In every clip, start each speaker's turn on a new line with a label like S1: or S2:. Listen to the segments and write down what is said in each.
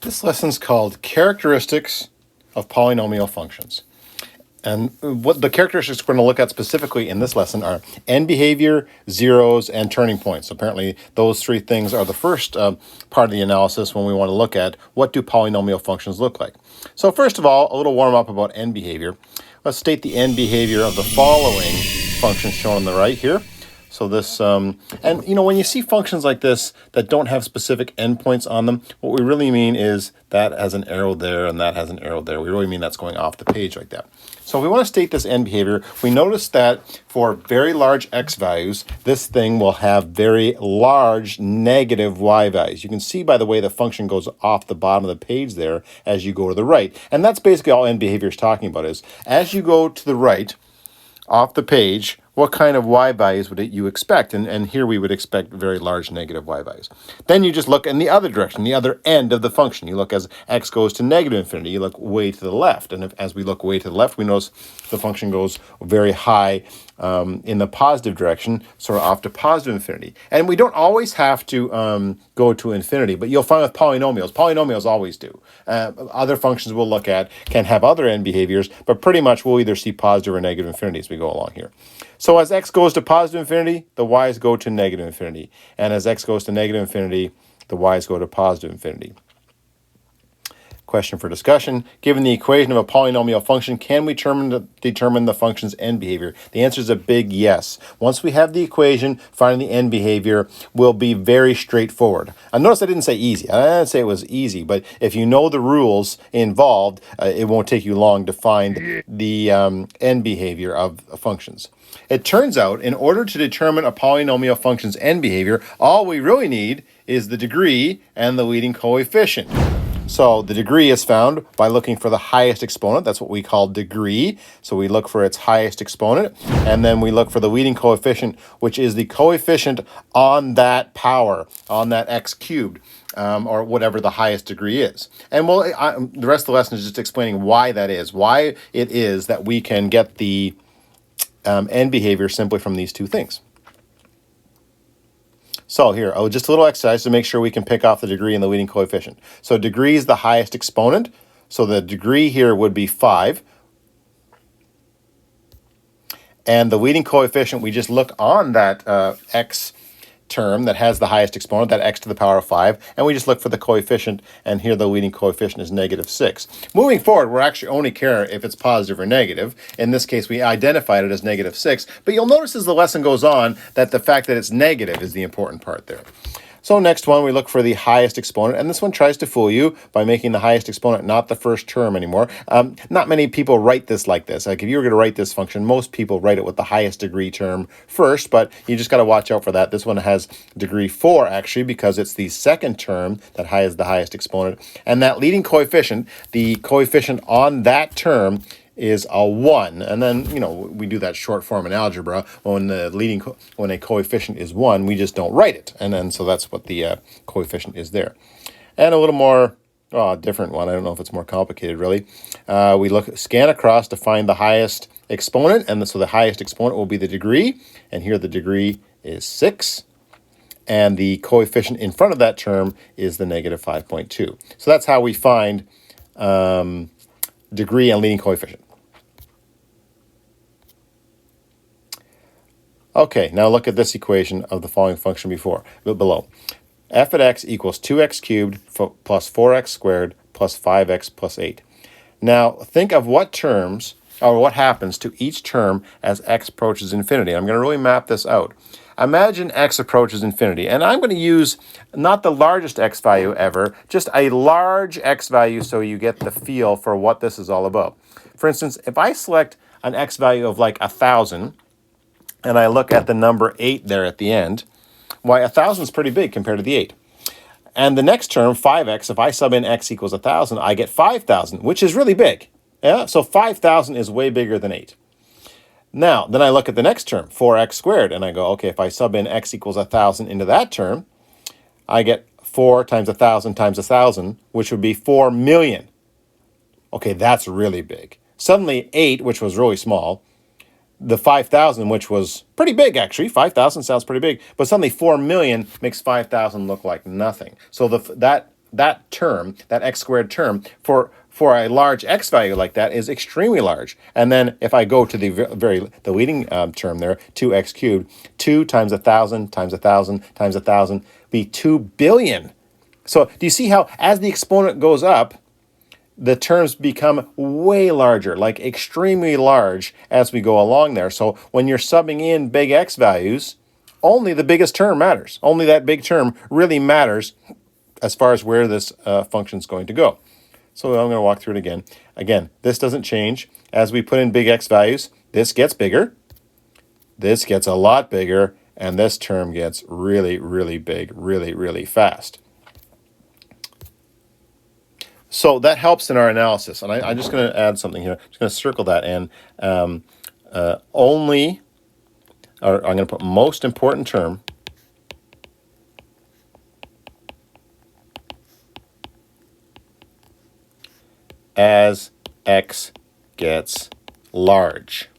S1: This lesson's called Characteristics of Polynomial Functions. And what the characteristics we're going to look at specifically in this lesson are end behavior, zeros, and turning points. So apparently those three things are the first part of the analysis when we want to look at what do polynomial functions look like. So first of all, a little warm-up about end behavior. Let's state the end behavior of the following functions shown on the right here. So this, and when you see functions like this that don't have specific endpoints on them, what we really mean is that has an arrow there and that has an arrow there. We really mean that's going off the page like that. So if we want to state this end behavior, we notice that for very large x values, this thing will have very large negative y values. You can see by the way the function goes off the bottom of the page there as you go to the right. And that's basically all end behavior is talking about is as you go to the right off the page, what kind of y values would you expect? And here we would expect very large negative y values. Then you just look in the other direction, the other end of the function. You look as x goes to negative infinity, you look way to the left. And as we look way to the left, we notice the function goes very high in the positive direction, sort of off to positive infinity. And we don't always have to go to infinity, but you'll find with polynomials always do. Other functions we'll look at can have other end behaviors, but pretty much we'll either see positive or negative infinity as we go along here. So as x goes to positive infinity, the y's go to negative infinity. And as x goes to negative infinity, the y's go to positive infinity. Question for discussion. Given the equation of a polynomial function, can we determine the function's end behavior? The answer is a big yes. Once we have the equation, finding the end behavior will be very straightforward. Notice I didn't say easy. I didn't say it was easy, but if you know the rules involved, it won't take you long to find the end behavior of functions. It turns out, in order to determine a polynomial function's end behavior, all we really need is the degree and the leading coefficient. So the degree is found by looking for the highest exponent. That's what we call degree. So we look for its highest exponent, and then we look for the leading coefficient, which is the coefficient on that power, on that x cubed, or whatever the highest degree is. And the rest of the lesson is just explaining why that is, why it is that we can get the end behavior simply from these two things. So here, just a little exercise to make sure we can pick off the degree and the leading coefficient. So degree is the highest exponent. So the degree here would be 5. And the leading coefficient, we just look on that x term that has the highest exponent, that x to the power of 5, and we just look for the coefficient, and here the leading coefficient is -6. Moving forward, we're actually only care if it's positive or negative. In this case, we identified it as -6, but you'll notice as the lesson goes on that the fact that it's negative is the important part there. So next one, we look for the highest exponent, and this one tries to fool you by making the highest exponent not the first term anymore. Not many people write this like this. Like if you were going to write this function, most people write it with the highest degree term first, but you just got to watch out for that. This one has degree 4 actually because it's the second term that has the highest exponent, and that leading coefficient, the coefficient on that term, is a 1, and then we do that short form in algebra. When a coefficient is 1, we just don't write it, and then so that's what the coefficient is there. And a little more different one. I don't know if it's more complicated really. We scan across to find the highest exponent, and so the highest exponent will be the degree, and here the degree is 6. And the coefficient in front of that term is the -5.2. So that's how we find degree and leading coefficient. Okay, now look at this equation of the following function below. F at x equals 2x cubed plus 4x squared plus 5x plus 8. Now think of what terms, or what happens to each term as x approaches infinity. I'm going to really map this out. Imagine x approaches infinity, and I'm going to use not the largest x value ever, just a large x value so you get the feel for what this is all about. For instance, if I select an x value of like 1,000, and I look at the number 8 there at the end, why 1,000 is pretty big compared to the 8. And the next term, 5x, if I sub in x equals 1,000, I get 5,000, which is really big. Yeah, so 5,000 is way bigger than 8. Now, then I look at the next term, 4x squared, and I go, okay, if I sub in x equals 1,000 into that term, I get 4 times 1,000 times 1,000, which would be 4 million. Okay, that's really big. Suddenly 8, which was really small, the 5,000, which was pretty big actually, 5,000 sounds pretty big, but suddenly 4 million makes 5,000 look like nothing. So that that term, that x squared term, for a large x value like that is extremely large. And then if I go to the leading term there, 2x cubed, 2 times 1,000 times 1,000 times 1,000 be 2 billion. So do you see how as the exponent goes up, the terms become way larger, like extremely large as we go along there. So when you're subbing in big x values, only the biggest term matters. Only that big term really matters as far as where this function is going to go. So I'm going to walk through it again. Again, this doesn't change. As we put in big x values, this gets bigger, this gets a lot bigger, and this term gets really, really big, really, really fast. So that helps in our analysis. And I'm just going to add something here. I'm just going to circle that in. I'm going to put most important term as x gets large.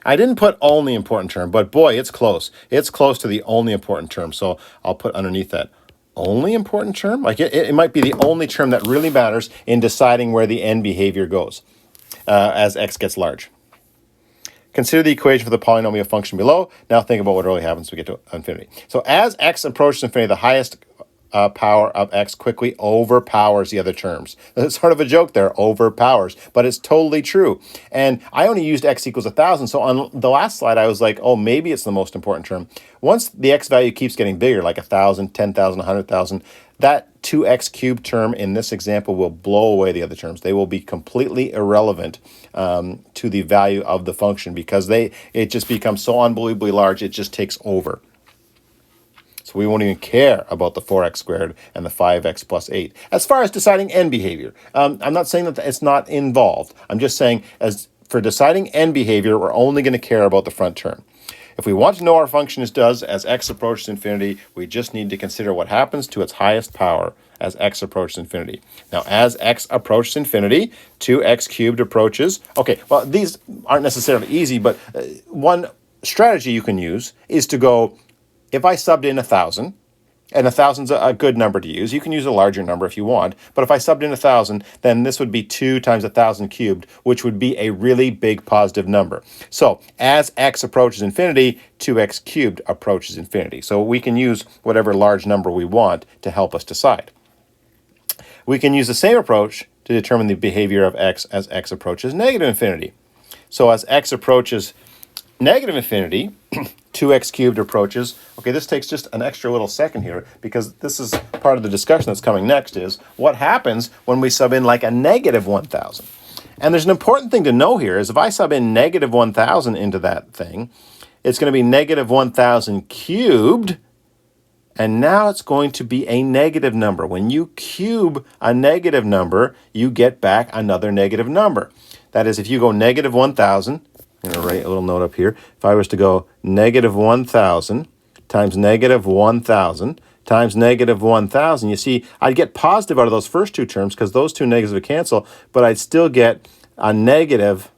S1: I didn't put only important term, but boy, it's close. It's close to the only important term. So I'll put underneath that only important term. Like it might be the only term that really matters in deciding where the end behavior goes as x gets large. Consider the equation for the polynomial function below. Now think about what really happens when we get to infinity. So as x approaches infinity, the highest power of x quickly overpowers the other terms. It's sort of a joke there, overpowers, but it's totally true. And I only used x equals 1,000, so on the last slide I was like, oh, maybe it's the most important term. Once the x value keeps getting bigger, like 1,000, 10,000, 100,000, that 2x cubed term in this example will blow away the other terms. They will be completely irrelevant to the value of the function because it just becomes so unbelievably large, it just takes over. So we won't even care about the 4x squared and the 5x plus 8. As far as deciding end behavior, I'm not saying that it's not involved. I'm just saying as for deciding end behavior, we're only going to care about the front term. If we want to know our function does as x approaches infinity, we just need to consider what happens to its highest power as x approaches infinity. Now, as x approaches infinity, 2x cubed approaches. Okay, well, these aren't necessarily easy, but one strategy you can use is to go, if I subbed in 1,000, and 1,000's a good number to use. You can use a larger number if you want, but if I subbed in 1,000, then this would be 2 times 1,000 cubed, which would be a really big positive number. So as x approaches infinity, 2x cubed approaches infinity. So we can use whatever large number we want to help us decide. We can use the same approach to determine the behavior of x as x approaches negative infinity. So as x approaches negative infinity, 2x cubed approaches. Okay, this takes just an extra little second here because this is part of the discussion that's coming next is what happens when we sub in like a negative 1,000. And there's an important thing to know here is if I sub in negative 1,000 into that thing, it's going to be negative 1,000 cubed, and now it's going to be a negative number. When you cube a negative number, you get back another negative number. That is, if you go negative 1,000, I'm going to write a little note up here. If I was to go negative 1,000 times negative 1,000 times negative 1,000, you see, I'd get positive out of those first two terms because those two negatives would cancel, but I'd still get a negative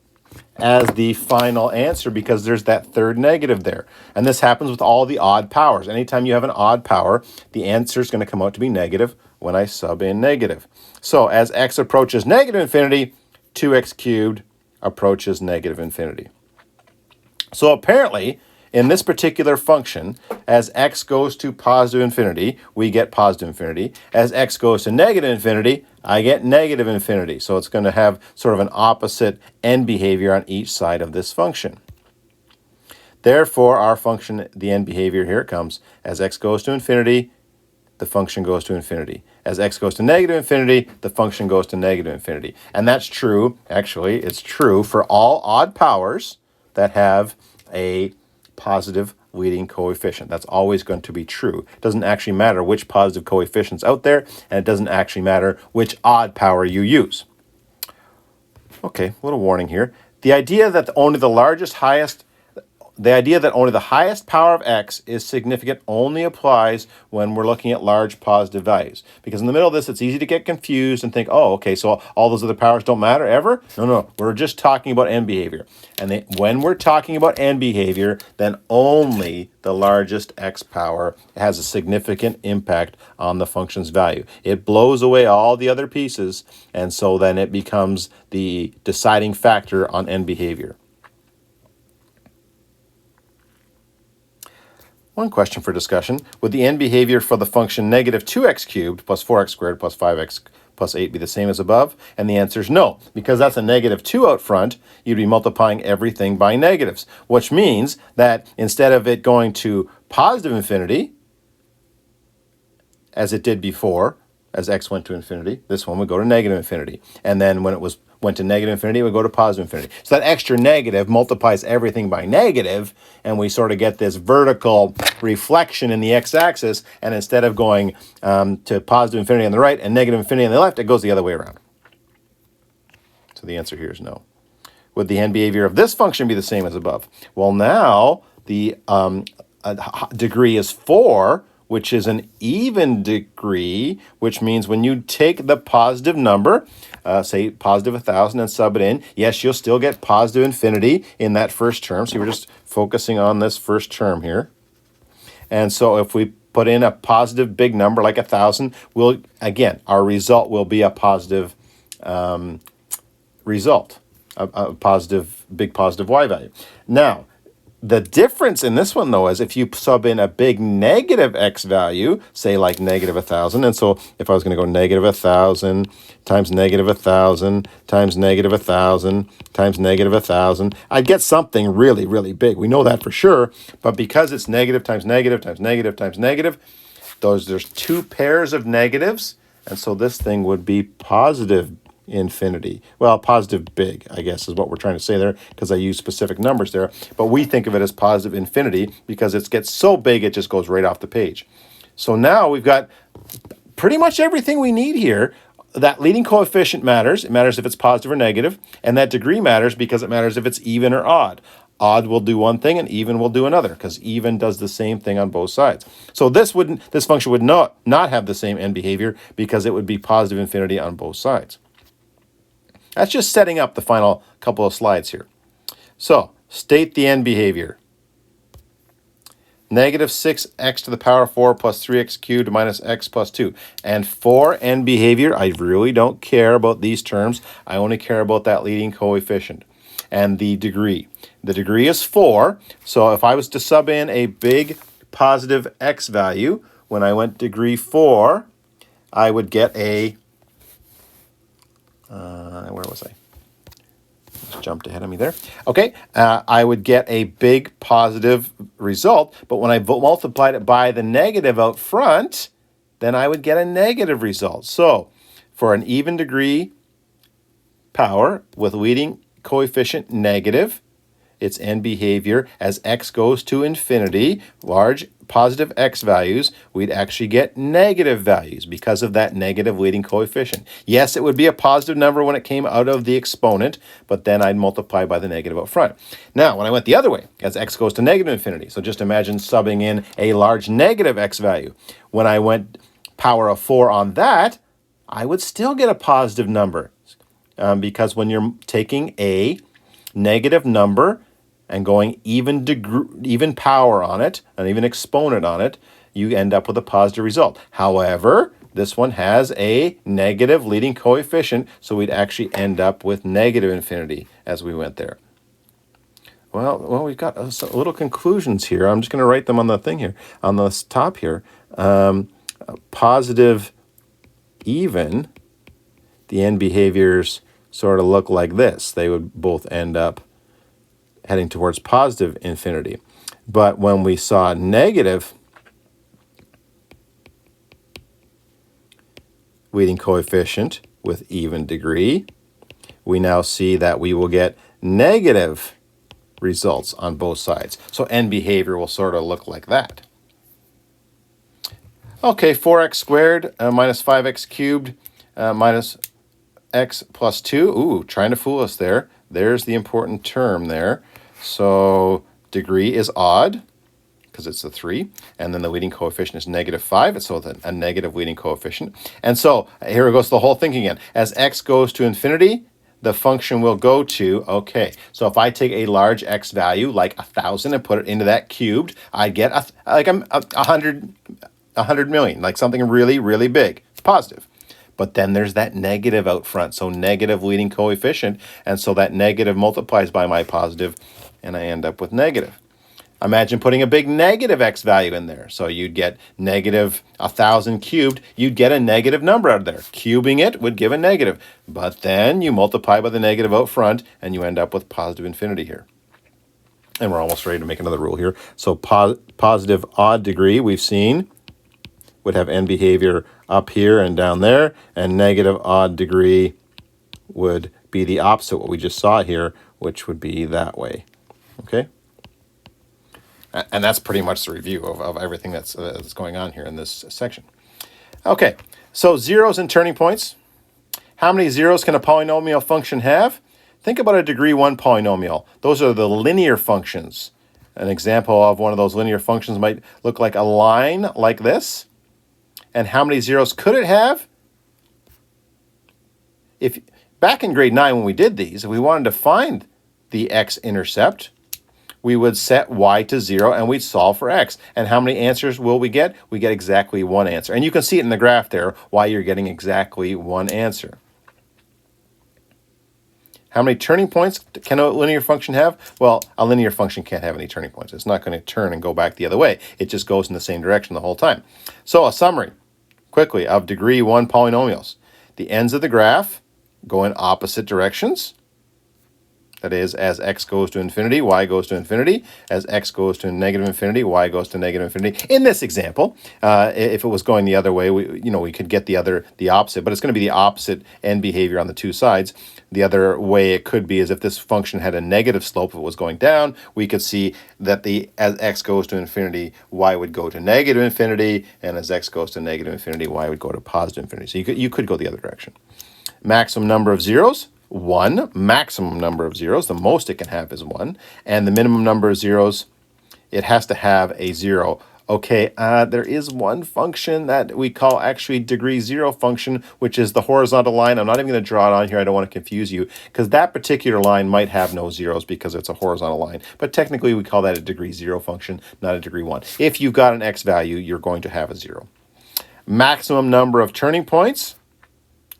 S1: as the final answer because there's that third negative there. And this happens with all the odd powers. Anytime you have an odd power, the answer is going to come out to be negative when I sub in negative. So as x approaches negative infinity, 2x cubed approaches negative infinity. So apparently, in this particular function, as x goes to positive infinity, we get positive infinity. As x goes to negative infinity, I get negative infinity. So it's going to have sort of an opposite end behavior on each side of this function. Therefore, our function, the end behavior, here it comes. As x goes to infinity, the function goes to infinity. As x goes to negative infinity, the function goes to negative infinity. And that's true, actually, it's true for all odd powers that have a positive leading coefficient. That's always going to be true. It doesn't actually matter which positive coefficient's out there, and it doesn't actually matter which odd power you use. Okay, a little warning here. The idea that only the the idea that only the highest power of x is significant only applies when we're looking at large positive values. Because in the middle of this, it's easy to get confused and think, oh, okay, so all those other powers don't matter ever? No, we're just talking about end behavior. And when we're talking about end behavior, then only the largest x power has a significant impact on the function's value. It blows away all the other pieces, and so then it becomes the deciding factor on end behavior. One question for discussion: would the end behavior for the function negative 2x cubed plus 4x squared plus 5x plus 8 be the same as above? And the answer is no, because that's a negative 2 out front. You'd be multiplying everything by negatives, which means that instead of it going to positive infinity, as it did before, as x went to infinity, this one would go to negative infinity. And then when it went to negative infinity, it would go to positive infinity. So that extra negative multiplies everything by negative, and we sort of get this vertical reflection in the x-axis, and instead of going to positive infinity on the right and negative infinity on the left, it goes the other way around. So the answer here is no. Would the end behavior of this function be the same as above? Well, now the degree is 4, which is an even degree, which means when you take the positive number, say positive 1,000 and sub it in, yes, you'll still get positive infinity in that first term. So we're just focusing on this first term here. And so if we put in a positive big number like 1,000, our result will be a positive result, a big positive y value. Now, the difference in this one, though, is if you sub in a big negative x value, say like negative 1,000, and so if I was going to go negative 1,000 times negative 1,000 times negative 1,000 times negative 1,000, I'd get something really, really big. We know that for sure, but because it's negative times negative times negative times negative, there's two pairs of negatives, and so this thing would be positive infinity. Well, positive big, I guess, is what we're trying to say there, because I use specific numbers there. But we think of it as positive infinity because it gets so big it just goes right off the page. So now we've got pretty much everything we need here. That leading coefficient matters. It matters if it's positive or negative. And that degree matters because it matters if it's even or odd. Odd will do one thing and even will do another, because even does the same thing on both sides. So this function would not have the same end behavior because it would be positive infinity on both sides. That's just setting up the final couple of slides here. So, state the end behavior. Negative 6x to the power of 4 plus 3x cubed minus x plus 2. And for end behavior, I really don't care about these terms. I only care about that leading coefficient and the degree. The degree is 4, so if I was to sub in a big positive x value, when I went degree 4, I would get a where was I? Just jumped ahead of me there. Okay, I would get a big positive result, but when I multiplied it by the negative out front, then I would get a negative result. So, for an even degree power with leading coefficient negative, its end behavior as x goes to infinity, large positive x values, we'd actually get negative values because of that negative leading coefficient. Yes, it would be a positive number when it came out of the exponent, but then I'd multiply by the negative up front. Now, when I went the other way, as x goes to negative infinity, so just imagine subbing in a large negative x value. When I went power of 4 on that, I would still get a positive number because when you're taking a negative number and going even power on it, an even exponent on it, you end up with a positive result. However, this one has a negative leading coefficient, so we'd actually end up with negative infinity as we went there. Well, we've got little conclusions here. I'm just going to write them on the thing here, on the top here. Positive even, the end behaviors sort of look like this. They would both end up heading towards positive infinity. But when we saw negative leading coefficient with even degree, we now see that we will get negative results on both sides. So end behavior will sort of look like that. Okay, 4x squared minus 5x cubed minus x plus 2. Ooh, trying to fool us there. There's the important term there. So degree is odd, because it's a 3, and then the leading coefficient is -5, so it's a negative leading coefficient. And so here goes the whole thing again. As x goes to infinity, the function will go to, okay, so if I take a large x value, like 1,000, and put it into that cubed, I get like 100 million, like something really, really big, positive. But then there's that negative out front, so negative leading coefficient, and so that negative multiplies by my positive, and I end up with negative. Imagine putting a big negative x value in there. So you'd get negative 1,000 cubed. You'd get a negative number out of there. Cubing it would give a negative. But then you multiply by the negative out front, and you end up with positive infinity here. And we're almost ready to make another rule here. So positive odd degree, we've seen, would have end behavior up here and down there. And negative odd degree would be the opposite, what we just saw here, which would be that way. Okay? And that's pretty much the review of everything that's going on here in this section. Okay, so zeros and turning points. How many zeros can a polynomial function have? Think about a degree 1 polynomial. Those are the linear functions. An example of one of those linear functions might look like a line like this. And how many zeros could it have? If back in grade 9 when we did these, if we wanted to find the x-intercept, we would set y to 0 and we'd solve for x. And how many answers will we get? We get exactly one answer. And you can see it in the graph there, why you're getting exactly one answer. How many turning points can a linear function have? Well, a linear function can't have any turning points. It's not going to turn and go back the other way. It just goes in the same direction the whole time. So a summary, quickly, of degree 1 polynomials. The ends of the graph go in opposite directions. That is, as x goes to infinity, y goes to infinity. As x goes to negative infinity, y goes to negative infinity. In this example, if it was going the other way, we could get the opposite, but it's going to be the opposite end behavior on the two sides. The other way it could be is if this function had a negative slope, if it was going down, we could see that as x goes to infinity, y would go to negative infinity, and as x goes to negative infinity, y would go to positive infinity. So you could go the other direction. Maximum number of zeros. 1, maximum number of zeros, the most it can have is 1, and the minimum number of zeros, it has to have a 0. Okay, there is one function that we call actually degree 0 function, which is the horizontal line. I'm not even going to draw it on here. I don't want to confuse you, because that particular line might have no zeros because it's a horizontal line. But technically, we call that a degree 0 function, not a degree 1. If you've got an x value, you're going to have a 0. Maximum number of turning points.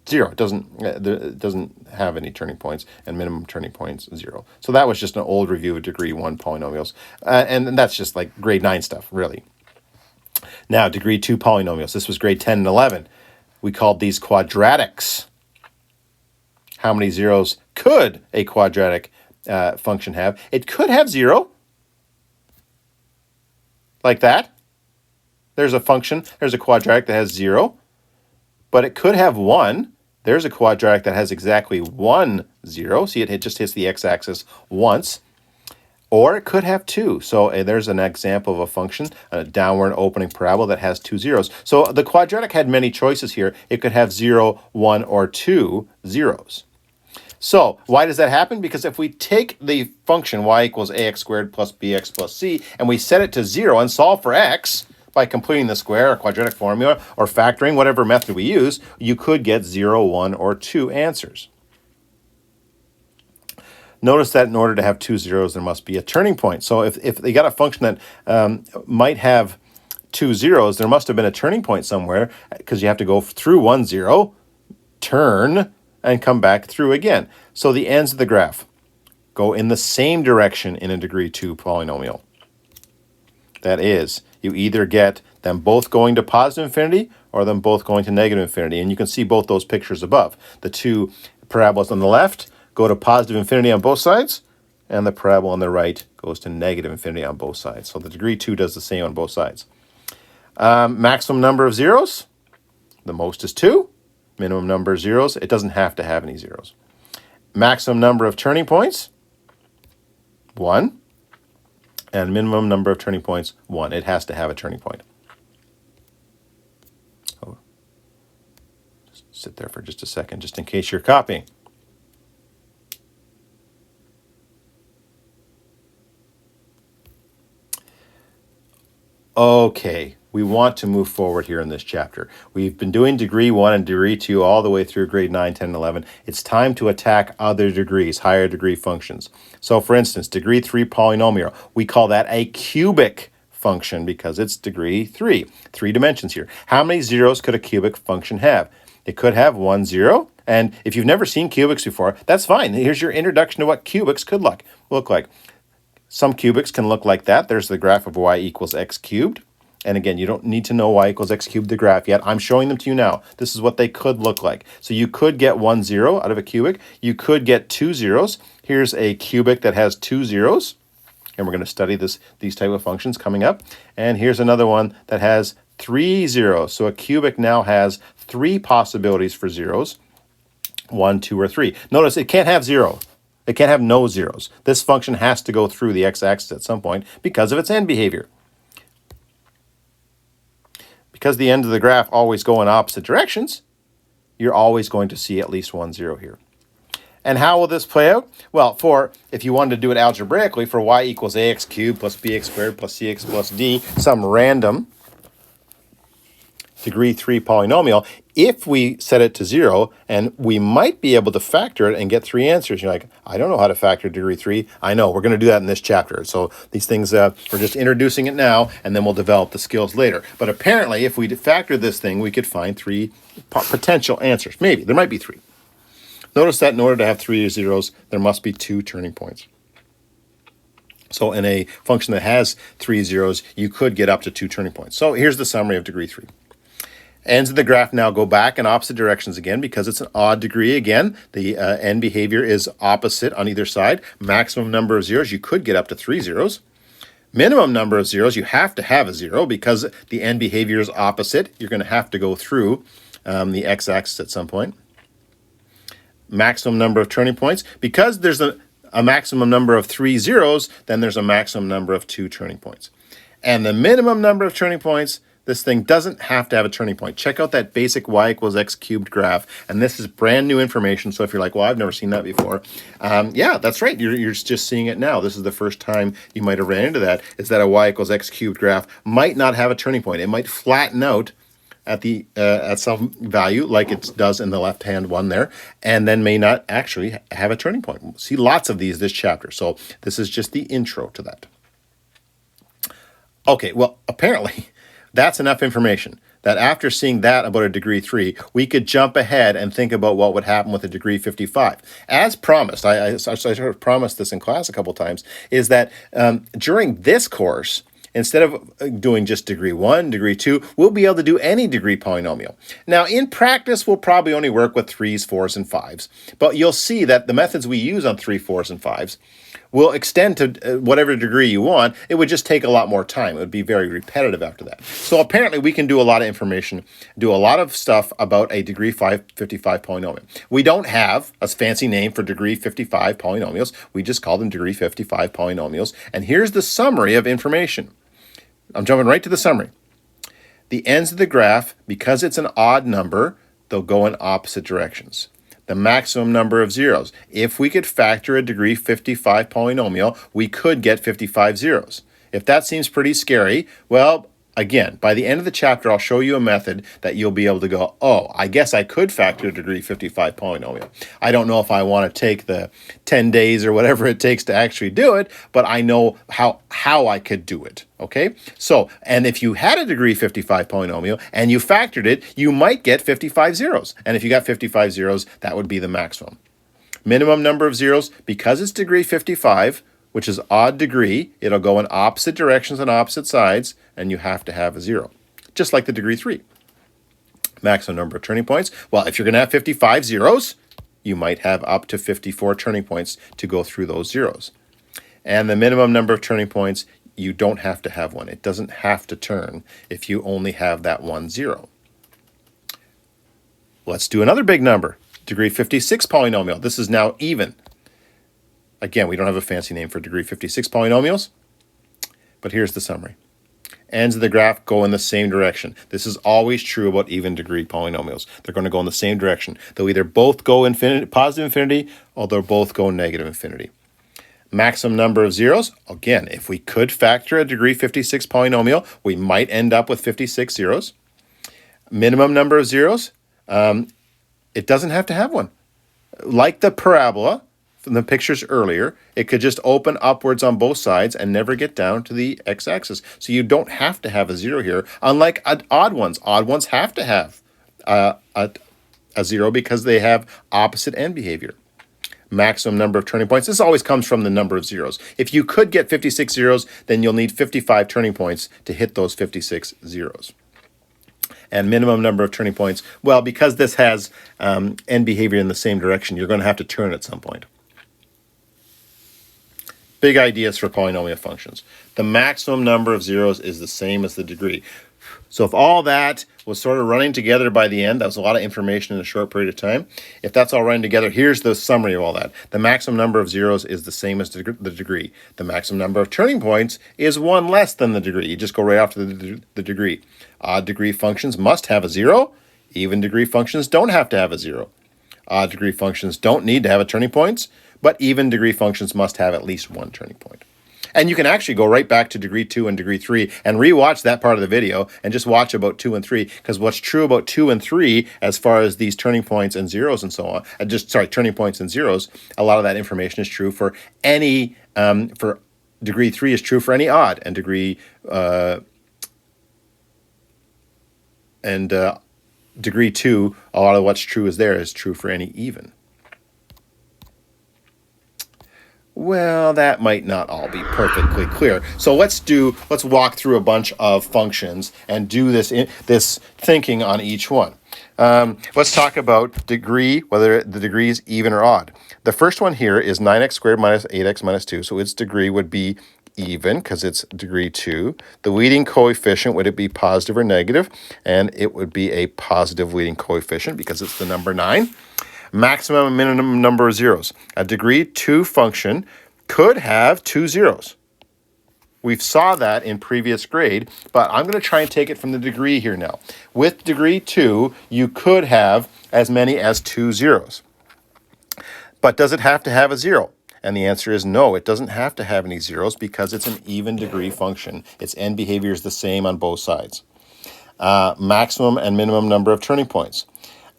S1: 0. It doesn't have any turning points, and minimum turning points 0. So that was just an old review of degree 1 polynomials, and that's just like grade 9 stuff, really. Now, degree 2 polynomials. This was grade 10 and 11. We called these quadratics. How many zeros could a quadratic function have? It could have 0, like that. There's a function, there's a quadratic that has 0. But it could have 1. There's a quadratic that has exactly 1 0. See, it just hits the x-axis once. Or it could have 2. So there's an example of a function, a downward opening parabola that has 2 zeros. So the quadratic had many choices here. It could have 0, 1, or 2 zeros. So why does that happen? Because if we take the function y equals ax squared plus bx plus c, and we set it to 0 and solve for x, by completing the square or quadratic formula or factoring, whatever method we use, you could get 0, 1, or 2 answers. Notice that in order to have 2 zeros, there must be a turning point. So if they got a function that might have 2 zeros, there must have been a turning point somewhere, because you have to go through 1 0, turn, and come back through again. So the ends of the graph go in the same direction in a degree 2 polynomial. That is, you either get them both going to positive infinity or them both going to negative infinity. And you can see both those pictures above. The two parabolas on the left go to positive infinity on both sides, and the parabola on the right goes to negative infinity on both sides. So the degree 2 does the same on both sides. Maximum number of zeros, the most is 2. Minimum number of zeros, it doesn't have to have any zeros. Maximum number of turning points, 1. And minimum number of turning points, 1. It has to have a turning point. Oh, just sit there for just a second, just in case you're copying. Okay, we want to move forward here in this chapter. We've been doing degree 1 and degree 2 all the way through grade 9, 10, and 11. It's time to attack other degrees, higher degree functions. So for instance, degree 3 polynomial, we call that a cubic function because it's degree 3. 3 dimensions here. How many zeros could a cubic function have? It could have 1 0. And if you've never seen cubics before, that's fine. Here's your introduction to what cubics could look like. Some cubics can look like that. There's the graph of y equals x cubed. And again, you don't need to know y equals x cubed, the graph yet. I'm showing them to you now. This is what they could look like. So you could get 1 0 out of a cubic. You could get 2 zeros. Here's a cubic that has 2 zeros. And we're going to study these type of functions coming up. And here's another one that has 3 zeros. So a cubic now has 3 possibilities for zeros. 1, 2, or 3. Notice it can't have 0. It can't have no zeros. This function has to go through the x-axis at some point because of its end behavior. Because the ends of the graph always go in opposite directions, you're always going to see at least 1 0 here. And how will this play out? Well, if you wanted to do it algebraically, for y equals ax cubed plus bx squared plus cx plus d, some random degree 3 polynomial, if we set it to 0, and we might be able to factor it and get 3 answers. You're like, I don't know how to factor degree 3. I know, we're going to do that in this chapter. So these things, we're just introducing it now, and then we'll develop the skills later. But apparently, if we factor this thing, we could find 3 potential answers. Maybe, there might be 3. Notice that in order to have 3 zeros, there must be 2 turning points. So in a function that has 3 zeros, you could get up to 2 turning points. So here's the summary of degree 3. Ends of the graph now go back in opposite directions again because it's an odd degree again. The end behavior is opposite on either side. Maximum number of zeros, you could get up to 3 zeros. Minimum number of zeros, you have to have a 0 because the end behavior is opposite. You're going to have to go through the x-axis at some point. Maximum number of turning points. Because there's a maximum number of 3 zeros, then there's a maximum number of 2 turning points. And the minimum number of turning points, this thing doesn't have to have a turning point. Check out that basic y equals x cubed graph. And this is brand new information. So if you're like, well, I've never seen that before. Yeah, that's right. You're just seeing it now. This is the first time you might have ran into that, is that a y equals x cubed graph might not have a turning point. It might flatten out at some value like it does in the left-hand one there, and then may not actually have a turning point. We'll see lots of these this chapter. So this is just the intro to that. Okay, well, apparently that's enough information that after seeing that about a degree 3, we could jump ahead and think about what would happen with a degree 55. As promised, I sort of promised this in class a couple times, is that during this course, instead of doing just degree 1, degree 2, we'll be able to do any degree polynomial. Now, in practice, we'll probably only work with 3s, 4s, and 5s. But you'll see that the methods we use on 3, 4s, and 5s will extend to whatever degree you want. It would just take a lot more time. It would be very repetitive after that. So apparently, we can do a lot of information, do a lot of stuff about a degree 55 polynomial. We don't have a fancy name for degree 55 polynomials. We just call them degree 55 polynomials. And here's the summary of information. I'm jumping right to the summary. The ends of the graph, because it's an odd number, they'll go in opposite directions. The maximum number of zeros. If we could factor a degree 55 polynomial, we could get 55 zeros. If that seems pretty scary, well, again, by the end of the chapter, I'll show you a method that you'll be able to go, oh, I guess I could factor a degree 55 polynomial. I don't know if I want to take the 10 days or whatever it takes to actually do it, but I know how I could do it, okay? So, and if you had a degree 55 polynomial and you factored it, you might get 55 zeros. And if you got 55 zeros, that would be the maximum. Minimum number of zeros, because it's degree 55, which is odd degree, it'll go in opposite directions on opposite sides, and you have to have a 0, just like the degree 3. Maximum number of turning points. Well, if you're going to have 55 zeros, you might have up to 54 turning points to go through those zeros. And the minimum number of turning points, you don't have to have one. It doesn't have to turn if you only have that 1 0. Let's do another big number, degree 56 polynomial. This is now even. Again, we don't have a fancy name for degree 56 polynomials, but here's the summary. Ends of the graph go in the same direction. This is always true about even degree polynomials. They're going to go in the same direction. They'll either both go positive infinity, or they'll both go negative infinity. Maximum number of zeros, again, if we could factor a degree 56 polynomial, we might end up with 56 zeros. Minimum number of zeros, it doesn't have to have one. Like the parabola from the pictures earlier, it could just open upwards on both sides and never get down to the x-axis. So you don't have to have a zero here, unlike odd ones. Odd ones have to have a zero because they have opposite end behavior. Maximum number of turning points. This always comes from the number of zeros. If you could get 56 zeros, then you'll need 55 turning points to hit those 56 zeros. And minimum number of turning points, well, because this has end behavior in the same direction, you're going to have to turn at some point. Big ideas for polynomial functions. The maximum number of zeros is the same as the degree. So if all that was sort of running together by the end, that was a lot of information in a short period of time. If that's all running together, here's the summary of all that. The maximum number of zeros is the same as the degree. The maximum number of turning points is one less than the degree. You just go right after the degree. Odd degree functions must have a zero. Even degree functions don't have to have a zero. Odd degree functions don't need to have a turning points, but even degree functions must have at least one turning point. And you can actually go right back to degree 2 and degree 3 and rewatch that part of the video and just watch about 2 and 3, because what's true about 2 and 3 as far as these turning points and zeros and so on, turning points and zeros, a lot of that information is true for any, for degree 3 is true for any odd, and degree 2, a lot of what's true is true for any even. Well, that might not all be perfectly clear. So let's walk through a bunch of functions and do this thinking on each one. Let's talk about degree, whether the degree is even or odd. The first one here is 9x squared minus 8x minus 2. So its degree would be even because it's degree 2. The leading coefficient, would it be positive or negative? And it would be a positive leading coefficient because it's the number 9. Maximum and minimum number of zeros. A degree 2 function could have 2 zeros. We've saw that in previous grade, but I'm going to try and take it from the degree here now. With degree 2, you could have as many as 2 zeros. But does it have to have a zero? And the answer is no, it doesn't have to have any zeros because it's an even degree function. Its end behavior is the same on both sides. Maximum and minimum number of turning points.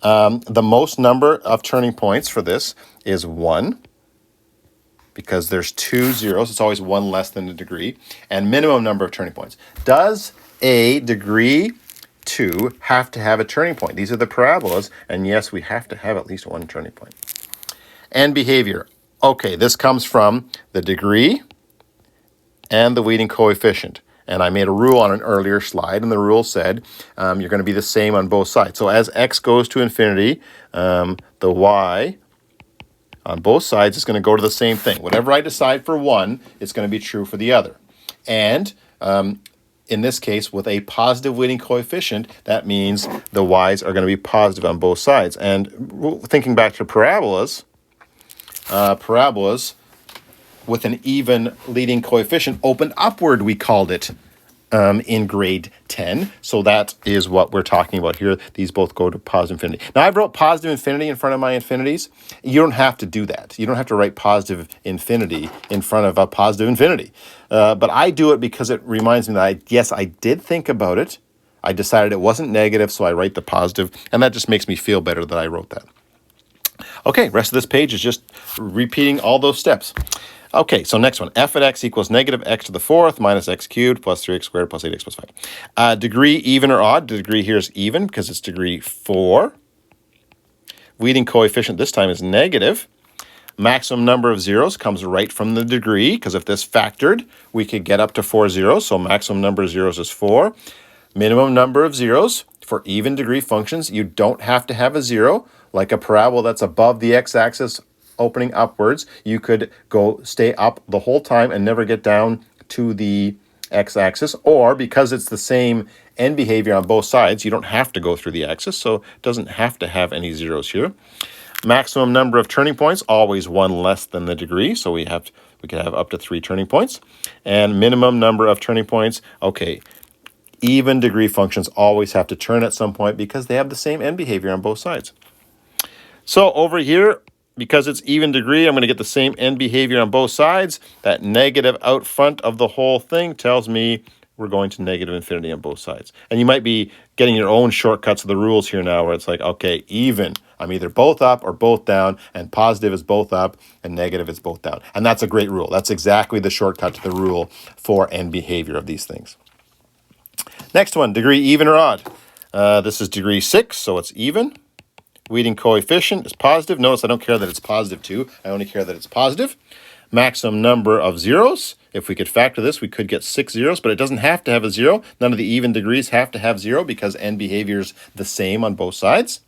S1: The most number of turning points for this is 1, because there's 2 zeros. It's always 1 less than the degree. And minimum number of turning points. Does a degree 2 have to have a turning point? These are the parabolas, and yes, we have to have at least one turning point. And behavior. Okay, this comes from the degree and the leading coefficient. And I made a rule on an earlier slide, and the rule said you're going to be the same on both sides. So as x goes to infinity, the y on both sides is going to go to the same thing. Whatever I decide for one, it's going to be true for the other. And in this case, with a positive leading coefficient, that means the y's are going to be positive on both sides. And thinking back to parabolas, with an even leading coefficient opened upward, we called it in grade 10. So that is what we're talking about here. These both go to positive infinity. Now, I wrote positive infinity in front of my infinities. You don't have to do that. You don't have to write positive infinity in front of a positive infinity. But I do it because it reminds me that, yes, I did think about it. I decided it wasn't negative, so I write the positive, and that just makes me feel better that I wrote that. Okay, rest of this page is just repeating all those steps. Okay, so next one. F at x equals negative x to the 4th minus x cubed plus 3x squared plus 8x plus 5. Degree even or odd? The degree here is even because it's degree 4. Leading coefficient this time is negative. Maximum number of zeros comes right from the degree, because if this factored, we could get up to 4 zeros. So maximum number of zeros is 4. Minimum number of zeros for even degree functions, you don't have to have a zero. Like a parabola that's above the x-axis opening upwards, you could stay up the whole time and never get down to the x-axis. Or because it's the same end behavior on both sides, you don't have to go through the axis, so it doesn't have to have any zeros here. Maximum number of turning points, always 1 less than the degree, so we could have up to 3 turning points. And minimum number of turning points, okay, even degree functions always have to turn at some point because they have the same end behavior on both sides. So over here, because it's even degree, I'm going to get the same end behavior on both sides. That negative out front of the whole thing tells me we're going to negative infinity on both sides. And you might be getting your own shortcuts of the rules here now where it's like, okay, even. I'm either both up or both down, and positive is both up and negative is both down. And that's a great rule. That's exactly the shortcut to the rule for end behavior of these things. Next one, degree even or odd. This is degree 6, so it's even. Leading coefficient is positive. Notice I don't care that it's positive 2. I only care that it's positive. Maximum number of zeros. If we could factor this, we could get 6 zeros, but it doesn't have to have a 0. None of the even degrees have to have 0 because end behavior is the same on both sides.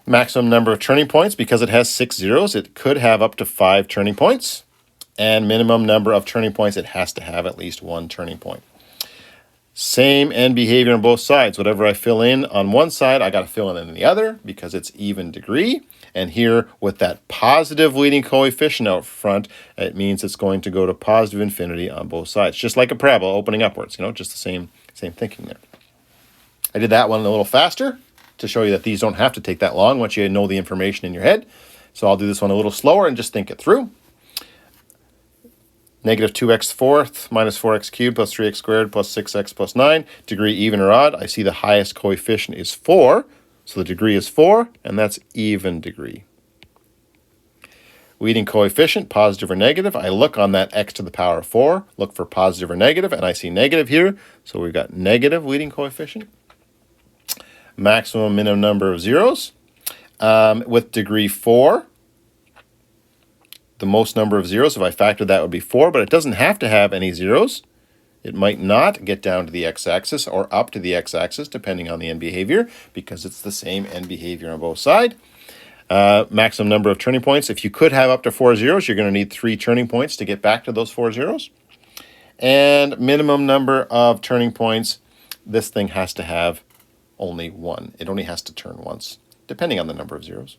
S1: Maximum number of turning points, because it has 6 zeros, it could have up to 5 turning points. And minimum number of turning points, it has to have at least 1 turning point. Same end behavior on both sides. Whatever I fill in on one side, I got to fill in the other because it's even degree. And here, with that positive leading coefficient out front, it means it's going to go to positive infinity on both sides. Just like a parabola opening upwards, just the same thinking there. I did that one a little faster to show you that these don't have to take that long once you know the information in your head. So I'll do this one a little slower and just think it through. Negative 2x fourth minus 4x cubed plus 3x squared plus 6x plus 9. Degree even or odd. I see the highest coefficient is 4. So the degree is 4, and that's even degree. Leading coefficient, positive or negative. I look on that x to the power of 4, look for positive or negative, and I see negative here. So we've got negative leading coefficient. Maximum minimum number of zeros. With degree 4, the most number of zeros, if I factor that, would be 4, but it doesn't have to have any zeros. It might not get down to the x-axis or up to the x-axis, depending on the end behavior, because it's the same end behavior on both sides. Maximum number of turning points. If you could have up to 4 zeros, you're going to need 3 turning points to get back to those 4 zeros. And minimum number of turning points, this thing has to have only 1. It only has to turn once, depending on the number of zeros.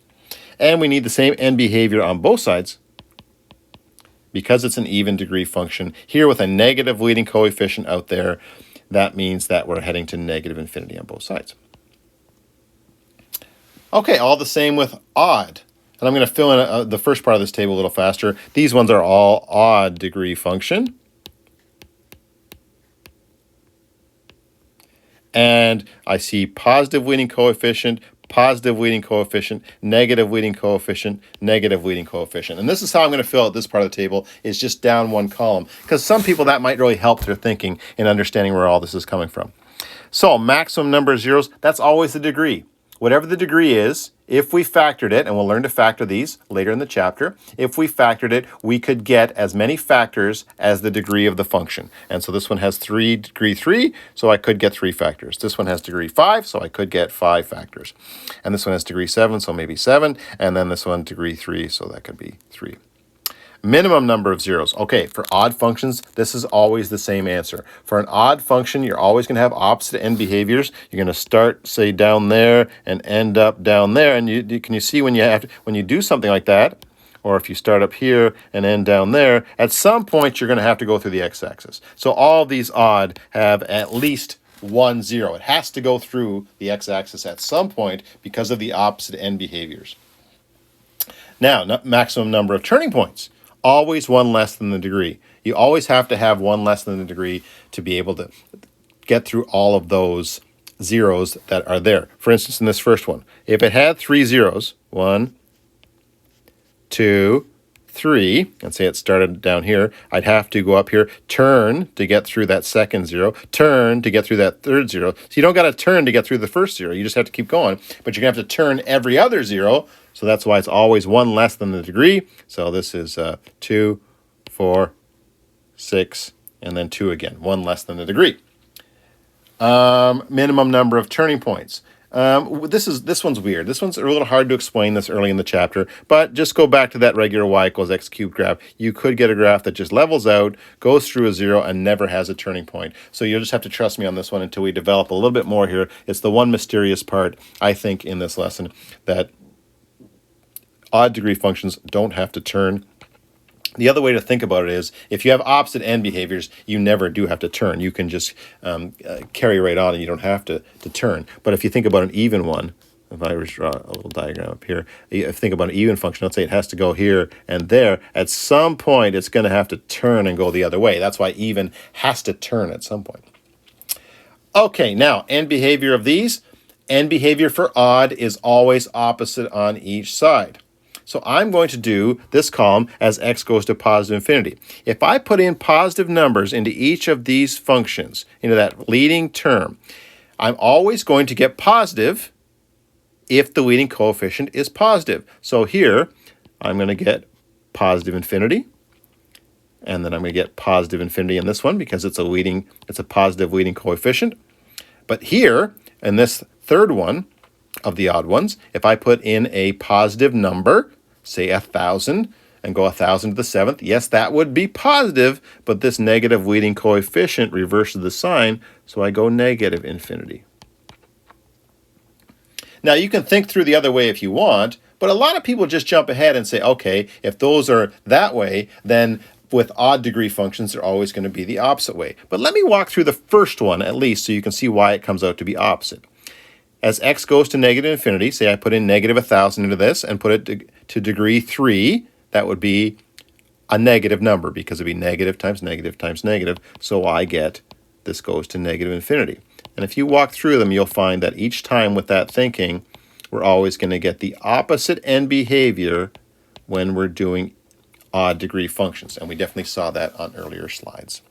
S1: And we need the same end behavior on both sides, because it's an even degree function. Here with a negative leading coefficient out there, that means that we're heading to negative infinity on both sides. Okay, all the same with odd. And I'm going to fill in the first part of this table a little faster. These ones are all odd degree function. And I see positive leading coefficient, positive leading coefficient, negative leading coefficient, negative leading coefficient. And this is how I'm going to fill out this part of the table, is just down one column. Because some people that might really help their thinking in understanding where all this is coming from. So maximum number of zeros, that's always the degree. Whatever the degree is, if we factored it, and we'll learn to factor these later in the chapter, if we factored it, we could get as many factors as the degree of the function. And so this one has degree 3, so I could get 3 factors. This one has degree 5, so I could get 5 factors. And this one has degree 7, so maybe 7. And then this one degree 3, so that could be 3. Minimum number of zeros. Okay, for odd functions, this is always the same answer. For an odd function, you're always going to have opposite end behaviors. You're going to start, say, down there and end up down there. And can you see when you do something like that, or if you start up here and end down there, at some point you're going to have to go through the x-axis. So all these odd have at least 1 0. It has to go through the x-axis at some point because of the opposite end behaviors. Now, maximum number of turning points. Always 1 less than the degree. You always have to have 1 less than the degree to be able to get through all of those zeros that are there. For instance, in this first one, if it had 3 zeros, 1, 2, 3, and say it started down here, I'd have to go up here, turn to get through that second 0, turn to get through that third 0. So you don't got to turn to get through the first 0. You just have to keep going, but you're going to have to turn every other 0. So that's why it's always 1 less than the degree. So this is 2, 4, 6, and then 2 again. 1 less than the degree. Minimum number of turning points. This one's weird. This one's a little hard to explain this early in the chapter, but just go back to that regular y equals x cubed graph. You could get a graph that just levels out, goes through a 0, and never has a turning point. So you'll just have to trust me on this one until we develop a little bit more here. It's the one mysterious part, I think, in this lesson, that odd degree functions don't have to turn. The other way to think about it is, if you have opposite end behaviors, you never do have to turn. You can just carry right on and you don't have to turn. But if you think about an even one, if I just draw a little diagram up here, if you think about an even function, let's say it has to go here and there, at some point it's going to have to turn and go the other way. That's why even has to turn at some point. Okay, now, end behavior of these. End behavior for odd is always opposite on each side. So I'm going to do this column as x goes to positive infinity. If I put in positive numbers into each of these functions, into that leading term, I'm always going to get positive if the leading coefficient is positive. So here, I'm going to get positive infinity, and then I'm going to get positive infinity in this one because it's a positive leading coefficient. But here, in this third one of the odd ones, if I put in a positive number, say 1,000, and go 1,000 to the 7th, yes, that would be positive, but this negative leading coefficient reverses the sign, so I go negative infinity. Now, you can think through the other way if you want, but a lot of people just jump ahead and say, okay, if those are that way, then with odd degree functions, they're always going to be the opposite way. But let me walk through the first one at least so you can see why it comes out to be opposite. As x goes to negative infinity, say I put in negative 1,000 into this and put it to degree 3, that would be a negative number because it would be negative times negative times negative. So I get this goes to negative infinity. And if you walk through them, you'll find that each time with that thinking, we're always going to get the opposite end behavior when we're doing odd degree functions. And we definitely saw that on earlier slides.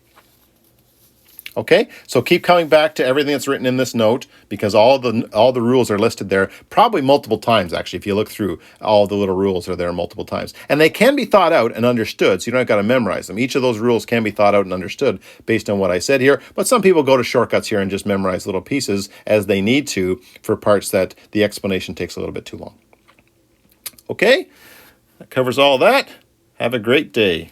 S1: Okay, so keep coming back to everything that's written in this note because all the rules are listed there, probably multiple times actually. If you look through, all the little rules are there multiple times. And they can be thought out and understood, so you don't got to memorize them. Each of those rules can be thought out and understood based on what I said here, but some people go to shortcuts here and just memorize little pieces as they need to for parts that the explanation takes a little bit too long. Okay, that covers all that. Have a great day.